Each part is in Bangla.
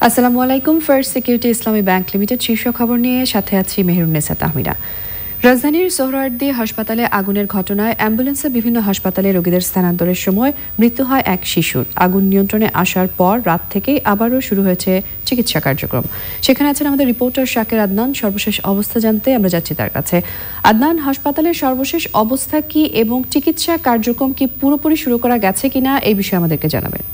আসসালামু আলাইকুম। ফার্স্ট সিকিউরিটি ইসলামী ব্যাংক লিমিটেড শীর্ষ খবর নিয়ে সাথে আছি মেহেরুন্নেসা তাহমিরা। রাজধানীর সোহরাওয়ার্দী হাসপাতালে আগুনের ঘটনায় অ্যাম্বুলেন্সে বিভিন্ন হাসপাতালে রোগীদের স্থানান্তরের সময় মৃত্যু হয় এক শিশুর। আগুন নিয়ন্ত্রণে আসার পর রাত থেকেই আবারও শুরু হয়েছে চিকিৎসা কার্যক্রম। সেখানে আছেন আমাদের রিপোর্টার শাকের আদনান। সর্বশেষ অবস্থা জানতে আমরা যাচ্ছি তার কাছে। আদনান, হাসপাতালের সর্বশেষ অবস্থা কি এবং চিকিৎসা কার্যক্রম কি পুরোপুরি শুরু করা গেছে কিনা এই বিষয়ে আমাদেরকে জানাবেন।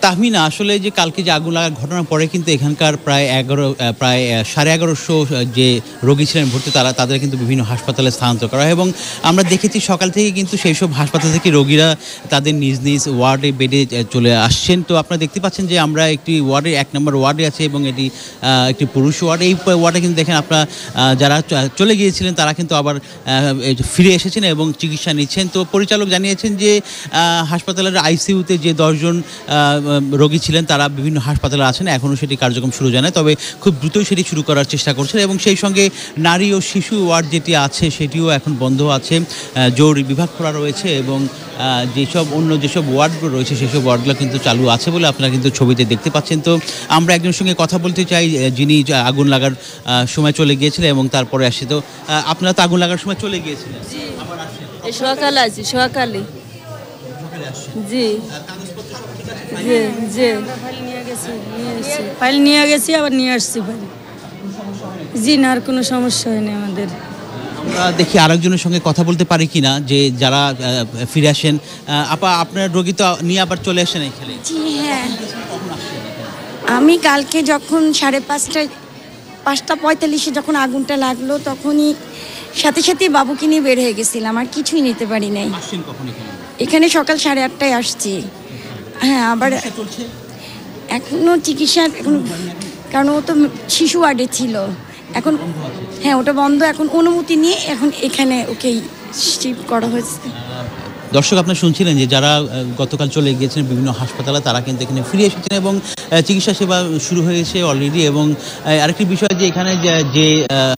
তাহমিনা, আসলে যে কালকে যে আগুন লাগার ঘটনার পরে কিন্তু এখানকার প্রায় 1150 যে রোগী ছিলেন ভর্তি তাদের কিন্তু বিভিন্ন হাসপাতালে স্থানান্তর করা হয় এবং আমরা দেখেছি সকাল থেকে কিন্তু সেই সব হাসপাতাল থেকে রোগীরা তাদের নিজ নিজ ওয়ার্ডে বেডে চলে আসছেন। তো আপনারা দেখতে পাচ্ছেন যে আমরা একটি ওয়ার্ডে 1 নম্বর ওয়ার্ডে আছে এবং এটি একটি পুরুষ ওয়ার্ড। এই ওয়ার্ডে কিন্তু দেখেন আপনারা যারা চলে গিয়েছিলেন তারা কিন্তু আবার ফিরে এসেছেন এবং চিকিৎসা নিচ্ছেন। তো পরিচালক জানিয়েছেন যে হাসপাতালের আইসিইউতে যে 10 জন রোগী ছিলেন তারা বিভিন্ন হাসপাতালে আছেন, এখনও সেটি কার্যক্রম শুরু জানায়, তবে খুব দ্রুতই সেটি শুরু করার চেষ্টা করছেন এবং সেই সঙ্গে নারী ও শিশু ওয়ার্ড যেটি আছে সেটিও এখন বন্ধ আছে, জরুরি বিভাগ খোলা রয়েছে এবং যেসব ওয়ার্ডগুলো রয়েছে সেসব ওয়ার্ডগুলো কিন্তু চালু আছে বলে আপনারা কিন্তু ছবিতে দেখতে পাচ্ছেন। তো আমরা একজনের সঙ্গে কথা বলতে চাই যিনি আগুন লাগার সময় চলে গিয়েছিলেন এবং তারপরে আসছে। তো আপনারা তো আগুন লাগার সময় চলে গিয়েছিলেন? সকালে আছি, সকালে জি জি জি ফাইল নিয়ে গেছি আবার নিয়ে আসছি ফাইল। জি না, আর কোনো সমস্যা হয়নি আমাদের। আমরা দেখি আরেকজনের সঙ্গে কথা বলতে পারি কিনা যে যারা ফিরে আসেন। আপা, আপনার রোগী তো নিয়ে আবার চলে আসেন এখানে? জি হ্যাঁ, আমি কালকে যখন 5:45 যখন আগুনটা লাগলো তখনই সাথে সাথে বাবুকে নিয়ে বের হয়ে গেছিলাম, আর কিছুই নিতে পারি নাই। এখানে সকাল 8:30টায় আসছি। হ্যাঁ, আবার এখনো চিকিৎসা কারণ ও তো শিশু ওয়ার্ডে ছিল, এখন হ্যাঁ ওটা বন্ধ, এখন অনুমতি নিয়ে এখন এখানে ওকে শিফট করা হয়েছে। দর্শক, আপনারা শুনছিলেন যে যারা গতকাল চলে গিয়েছিলেন বিভিন্ন হাসপাতালে তারা কিন্তু এখানে ফিরে এসেছেন এবং চিকিৎসা সেবা শুরু হয়েছে অলরেডি। এবং আরেকটি বিষয় যে এখানে যে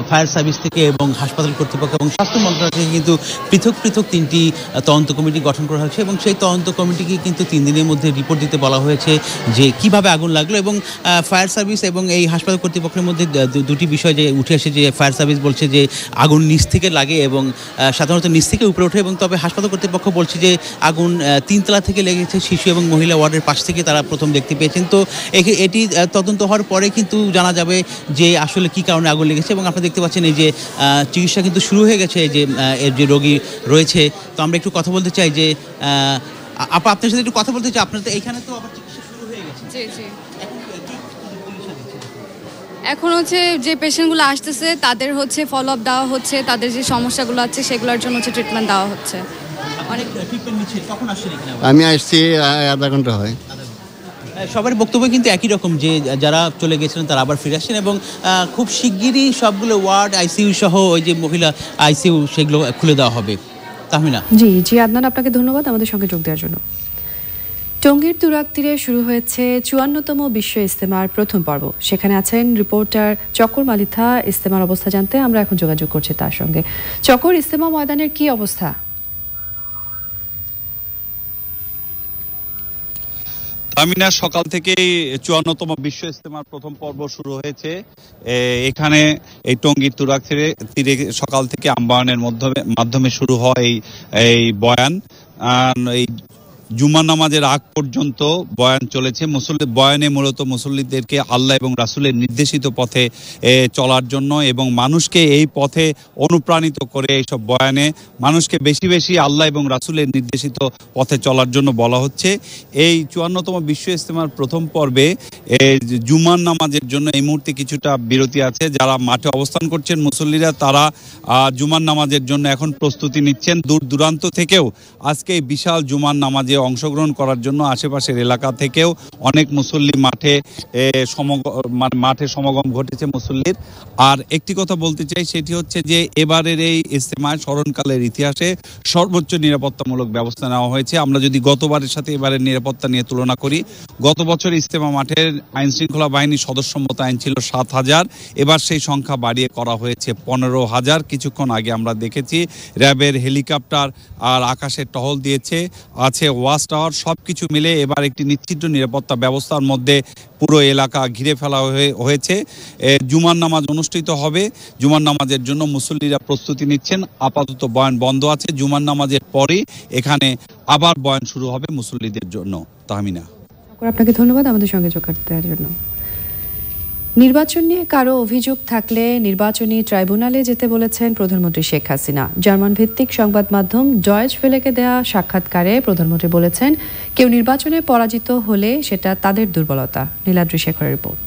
ফায়ার সার্ভিস থেকে এবং হাসপাতাল কর্তৃপক্ষ এবং স্বাস্থ্য মন্ত্রণালয় থেকে কিন্তু পৃথক পৃথক 3টি তদন্ত কমিটি গঠন করা হয়েছে এবং সেই তদন্ত কমিটিকে কিন্তু 3 দিনের মধ্যে রিপোর্ট দিতে বলা হয়েছে যে কিভাবে আগুন লাগলো। এবং ফায়ার সার্ভিস এবং এই হাসপাতাল কর্তৃপক্ষের মধ্যে দুটি বিষয় যে উঠে আসে, যে ফায়ার সার্ভিস বলছে যে আগুন নিচ থেকে লাগে এবং সাধারণত নিচ থেকে উপরে ওঠে, এবং তবে হাসপাতাল কর্তৃপক্ষ বলছে যে আগুন 3 তলা থেকে লেগেছে, শিশু এবং মহিলা ওয়ার্ডের পাশ থেকে তারা প্রথম দেখতে পেয়েছেন। তো এটি তদন্ত হওয়ার পরে কিন্তু জানা যাবে যে আসলে কি কারণে আগুন লেগেছে। এবং আপনারা দেখতে পাচ্ছেন এই যে চিকিৎসা কিন্তু শুরু হয়ে গেছে যে এর যে রোগী রয়েছে। তো আমরা একটু কথা বলতে চাই যে আপা, আপনার সাথে একটু কথা বলতে চাই। আপনার তো এখানে তো আবার চিকিৎসা শুরু হয়ে গেছে। জি জি, এখন হচ্ছে যে পেশেন্টগুলো আসতেছে তাদের হচ্ছে ফলো আপ দেওয়া হচ্ছে, তাদের যে সমস্যাগুলো আছে সেগুলোর জন্য হচ্ছে ট্রিটমেন্ট দেওয়া হচ্ছে। আমি আসছি আধা ঘন্টা হয়। সবার বক্তব্য কিন্তু একই রকম যে যারা চলে গেছিলেন তারা আবার ফিরে আসছেন এবং খুব শিগগিরই সবগুলো ওয়ার্ড আইসিইউ সহ ওই যে মহিলা আইসিইউ সেগুলো খুলে দেওয়া হবে। তাহমিনা। জি জি আদনান, আপনাকে ধন্যবাদ আমাদের সঙ্গে যোগ দেওয়ার জন্য। টঙ্গীর তুরাগ তীরে শুরু হয়েছে 54তম বিশ্ব ইজতেমার প্রথম পর্ব। সেখানে আছেন রিপোর্টার চকর মালিথা। ইজতেমার অবস্থা জানতে আমরা এখন যোগাযোগ করছি তার সঙ্গে। চকর, ইজতেমা ময়দানের কি অবস্থা? আমিনা, সকাল থেকেই 54তম বিশ্ব ইজতেমার প্রথম পর্ব শুরু হয়েছে। এখানে এই টঙ্গীর তুরাগ তীরে সকাল থেকে আহ্বানের মাধ্যমে শুরু হয় এই বয়ান। এই জুমার নামাজের আগ পর্যন্ত বয়ান চলেছে। বয়ানে মূলত মুসল্লিদেরকে আল্লাহ এবং রাসূলের নির্দেশিত পথে চলার জন্য এবং মানুষকে এই পথে অনুপ্রাণিত করে এইসব বয়ানে মানুষকে বেশি বেশি আল্লাহ এবং রাসূলের নির্দেশিত পথে চলার জন্য বলা হচ্ছে। এই 54তম বিশ্ব ইজতেমার প্রথম পর্বে জুমার নামাজের জন্য এই মুহূর্তে কিছুটা বিরতি আছে। যারা মাঠে অবস্থান করছেন মুসল্লিরা, তারা জুমার নামাজের জন্য এখন প্রস্তুতি নিচ্ছেন। দূর দূরান্ত থেকেও আজকে এই বিশাল জুমার নামাজে নামাজে অংশগ্রহণ করার জন্য আশেপাশের এলাকা থেকেও অনেক মুসল্লি মাঠে সমাগম ঘটেছে মুসল্লির। আর একটি কথা বলতে চাই, সেটি হচ্ছে যে এবারের এই ইজতেমায় স্মরণকালের ইতিহাসে সর্বোচ্চ নিরাপত্তামূলক ব্যবস্থা নেওয়া হয়েছে। আমরা যদি গতবারের সাথে এবারের নিরাপত্তা নিয়ে তুলনা করি, গত বছর ইজতেমা মাঠের আইন শৃঙ্খলা বাহিনী সদস্য মোতায়েন ছিল 7,000, এবার সেই সংখ্যা বাড়িয়ে করা হয়েছে 15,000। কিছুক্ষণ আগে আমরা দেখেছি র্যাবের হেলিকপ্টার আর আকাশের টহল দিয়েছে, আছে ওয়াচ টাওয়ার, সবকিছু মিলে এবার একটি নিশ্চিদ্র নিরাপত্তা ব্যবস্থার মধ্যে পুরো এলাকা ঘিরে ফেলা হয়েছে। জুমার নামাজ অনুষ্ঠিত হবে, জুমার নামাজের জন্য মুসল্লিরা প্রস্তুতি নিচ্ছেন। আপাতত বয়ান বন্ধ আছে, জুমার নামাজের পরে এখানে আবার বয়ান শুরু হবে মুসল্লিদের জন্য। তাহমিনা, আপনাকে ধন্যবাদ আমাদের সঙ্গে যোগাযোগ দেওয়ার জন্য। নির্বাচন নিয়ে কারো অভিযোগ থাকলে নির্বাচনী ট্রাইব্যুনালে যেতে বলেছেন প্রধানমন্ত্রী শেখ হাসিনা। জার্মান ভিত্তিক সংবাদ মাধ্যম ডয়েচ ভেলেকে দেয়া সাক্ষাৎকারে প্রধানমন্ত্রী বলেছেন, কেউ নির্বাচনে পরাজিত হলে সেটা তাদের দুর্বলতা। নীলাদ্রি শেখরের রিপোর্ট।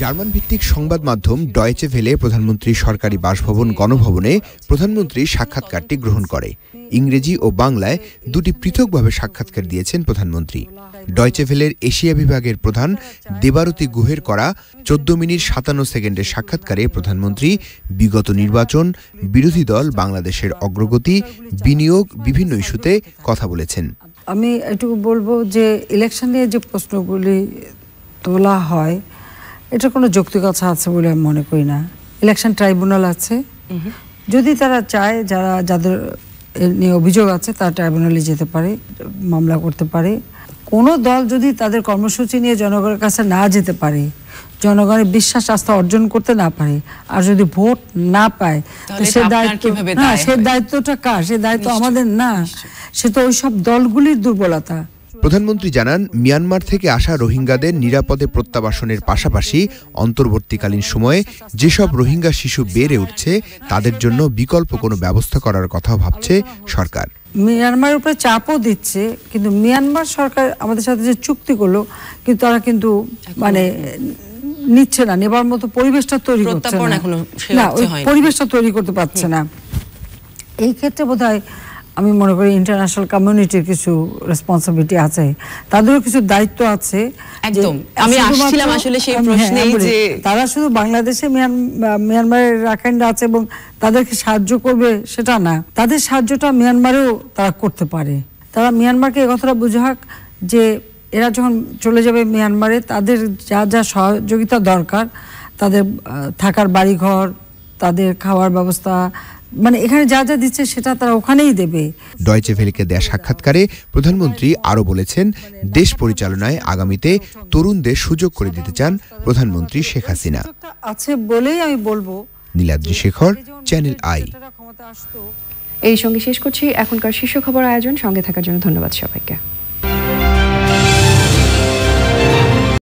জার্মান ভিত্তিক সংবাদ মাধ্যম ডয়েচে ভেলে প্রধানমন্ত্রী সরকারি বাসভবন গণভবনে প্রধানমন্ত্রী সাক্ষাৎকারটি গ্রহণ করে। ইংরেজি ও বাংলায় দুটি পৃথকভাবে সাক্ষাৎকার দিয়েছেন প্রধানমন্ত্রী। ডয়েচে ভেলের এশিয়া বিভাগের প্রধান দেবারতী গুহের করা 14 মিনিট 57 সেকেন্ডের সাক্ষাৎকারে প্রধানমন্ত্রী বিগত নির্বাচন, বিরোধী দল, বাংলাদেশের অগ্রগতি, বিনিয়োগ, বিভিন্ন ইস্যুতে কথা বলেছেন। আমি এটুকু বলবো যে ইলেকশন নিয়ে যে প্রশ্নগুলি তোলা হয়, এটা কোনো যৌক্তিকতা আছে বলে আমি মনে করি না। ইলেকশন ট্রাইব্যুনাল আছে, যদি তারা চায়, যাদের নিয়ে অভিযোগ আছে তারা ট্রাইব্যুনালে যেতে পারে, মামলা করতে পারে। কোনো দল যদি তাদের কর্মসূচি নিয়ে জনগণের কাছে না যেতে পারে, জনগণের বিশ্বাস আস্থা অর্জন করতে না পারে, আর যদি ভোট না পায়, সে দায়িত্বটা কার? সে দায়িত্ব আমাদের না, সে তো ওইসব দলগুলির দুর্বলতা। প্রধানমন্ত্রী জানান, মিয়ানমার থেকে আসা রোহিঙ্গাদের নিরাপদে প্রত্যাবাসনের পাশাপাশি অন্তর্বর্তীকালীন সময়ে যেসব রোহিঙ্গা শিশু বেড়ে উঠছে তাদের জন্য বিকল্প কোনো ব্যবস্থা করার কথা ভাবছে সরকার। মিয়ানমারের উপরে চাপও দিচ্ছে, কিন্তু মিয়ানমার সরকার আমাদের সাথে যে চুক্তি করলো, কিন্তু তারা কিন্তু নিচ্ছে না, নেবার মতো পরিবেশটা তৈরি করছে না, ওই পরিবেশটা তৈরি করতে পারছে না। এই ক্ষেত্রে বোধহয় আমি মনে করি ইন্টারন্যাশনাল কমিউনিটির কিছু রেসপন্সিবিলিটি আছে, তাদেরও কিছু দায়িত্ব আছে। একদম, আমি আসছিলাম আসলে সেই প্রশ্নেই যে তারা শুধু বাংলাদেশে মিয়ানমারের রাখাইনরা আছে এবং তাদেরকে সাহায্য করবে সেটা না, তাদের সাহায্যটা মিয়ানমারেও তারা করতে পারে। তারা মিয়ানমারকে এই কথাটা বুঝাক যে এরা যখন চলে যাবে মিয়ানমারে, তাদের যা যা সহযোগিতা দরকার, তাদের থাকার বাড়িঘর, তাদের খাওয়ার ব্যবস্থা, এখানে যা যা দিচ্ছে সেটা তারা ওখানেই দেবে। ডয়েচে ভেলেকে দেয়া সাক্ষাৎকারে প্রধানমন্ত্রী আরও বলেছেন, দেশ পরিচালনায় আগামীতে তরুণদের সুযোগ করে দিতে চান প্রধানমন্ত্রী শেখ হাসিনা। আছে বলেই আমি বলবো। Niladri Shekhar, channel I. এই সঙ্গে শেষ করছি এখনকার শীর্ষ খবর আয়োজন। সঙ্গে থাকার জন্য ধন্যবাদ সবাইকে।